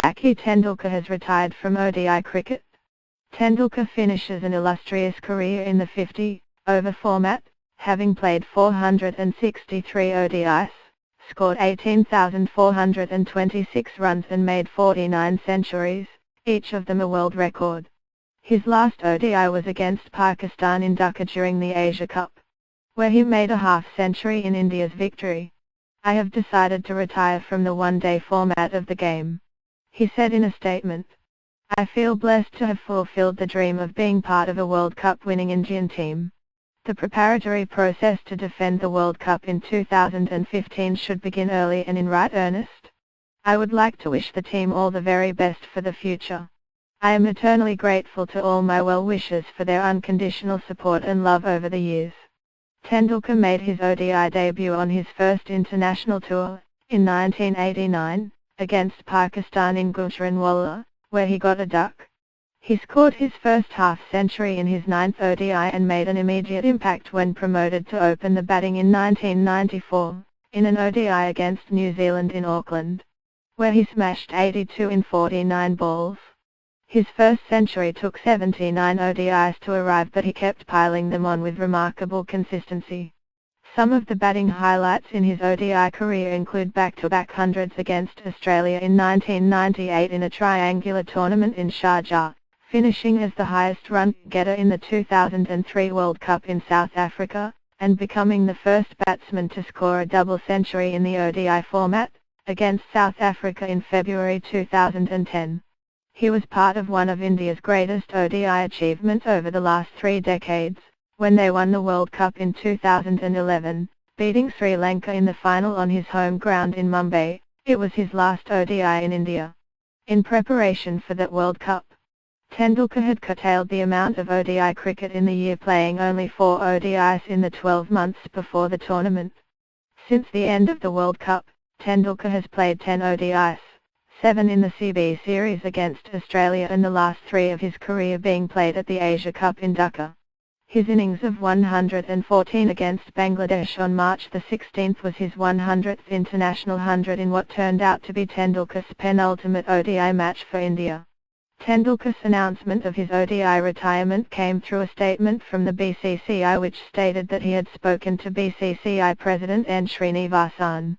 Sachin Tendulkar has retired from ODI cricket. Tendulkar finishes an illustrious career in the 50-over format, having played 463 ODIs, scored 18,426 runs and made 49 centuries, each of them a world record. His last ODI was against Pakistan in Dhaka during the Asia Cup, where he made a half-century in India's victory. "I have decided to retire from the one-day format of the game," he said in a statement. "I feel blessed to have fulfilled the dream of being part of a World Cup winning Indian team. The preparatory process to defend the World Cup in 2015 should begin early and in right earnest. I would like to wish the team all the very best for the future. I am eternally grateful to all my well-wishers for their unconditional support and love over the years." Tendulkar made his ODI debut on his first international tour, in 1989, against Pakistan in Gujranwala, where he got a duck. He scored his first half-century in his 9th ODI and made an immediate impact when promoted to open the batting in 1994, in an ODI against New Zealand in Auckland, where he smashed 82 in 49 balls. His first century took 79 ODIs to arrive, but he kept piling them on with remarkable consistency. Some of the batting highlights in his ODI career include back-to-back hundreds against Australia in 1998 in a triangular tournament in Sharjah, finishing as the highest run-getter in the 2003 World Cup in South Africa, and becoming the first batsman to score a double century in the ODI format, against South Africa in February 2010. He was part of one of India's greatest ODI achievements over the last 3 decades, when they won the World Cup in 2011, beating Sri Lanka in the final on his home ground in Mumbai. It was his last ODI in India. In preparation for that World Cup, Tendulkar had curtailed the amount of ODI cricket in the year, playing only 4 ODIs in the 12 months before the tournament. Since the end of the World Cup, Tendulkar has played 10 ODIs. 7 in the CB series against Australia, and the last 3 of his career being played at the Asia Cup in Dhaka. His innings of 114 against Bangladesh on March 16 was his 100th international 100 in what turned out to be Tendulkar's penultimate ODI match for India. Tendulkar's announcement of his ODI retirement came through a statement from the BCCI, which stated that he had spoken to BCCI President N. Srinivasan.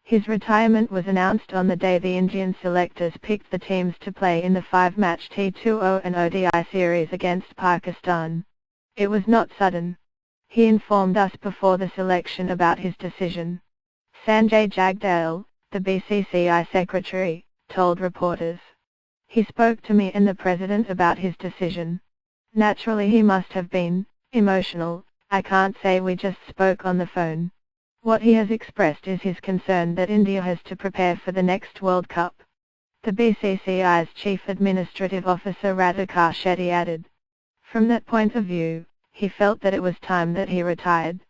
His retirement was announced on the day the Indian selectors picked the teams to play in the 5-match T20 and ODI series against Pakistan. "It was not sudden. He informed us before the selection about his decision," Sanjay Jagdale, the BCCI secretary, told reporters. "He spoke to me and the president about his decision. Naturally he must have been emotional. I can't say we just spoke on the phone. What he has expressed is his concern that India has to prepare for the next World Cup." The BCCI's Chief Administrative Officer Radhikar Shetty added. From that point of view, he felt that it was time that he retired.